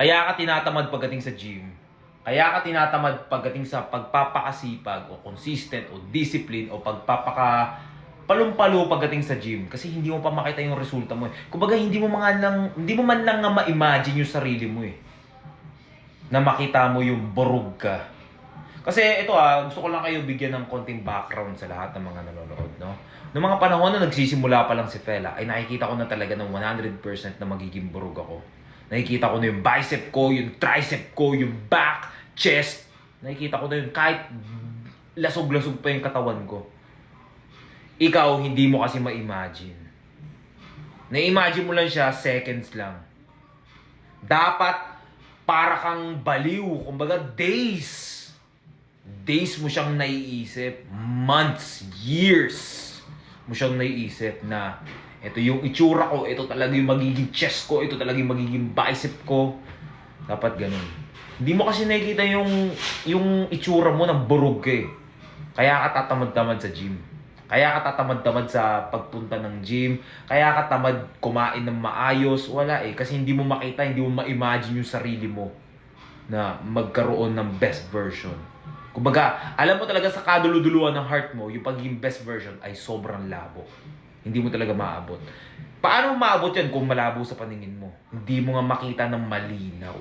Kaya ka tinatamad pagdating sa gym. Kaya ka tinatamad pagdating sa pagpapakasipag o consistent o discipline o palumpalo pagdating sa gym kasi hindi mo pa makita yung resulta mo eh. Kumbaga hindi mo man lang nga ma-imagine yung sarili mo eh. Na makita mo yung borog ka. Kasi ito gusto ko lang kayo bigyan ng konting background sa lahat ng mga nanonood, no? Noong mga panahon na nagsisimula pa lang si Fela, ay nakikita ko na talaga ng 100% na magiging borog ako. Nakikita ko na yung bicep ko, yung tricep ko, yung back, chest. Nakikita ko na yun kahit lasog-lasog pa yung katawan ko. Ikaw, hindi mo kasi ma-imagine. Na-imagine mo lang siya, seconds lang. Dapat para kang baliw, kumbaga days. Days mo siyang naiisip, months, years mo siyang naiisip na ito yung itsura ko, ito talaga yung magiging chest ko, ito talaga yung magiging bicep ko. Dapat ganun. Hindi mo kasi nakikita yung itsura mo ng burog ka eh. Kaya ka tatamad-tamad sa gym. Kaya ka tatamad-tamad sa pagpunta ng gym. Kaya ka tamad kumain ng maayos. Wala eh. Kasi hindi mo makita, hindi mo ma-imagine yung sarili mo na magkaroon ng best version. Kumbaga, alam mo talaga sa kaduluduluan ng heart mo, yung pagiging best version ay sobrang labo. Hindi mo talaga maabot. Paano maabot yan kung malabo sa paningin mo? Hindi mo nga makita ng malinaw.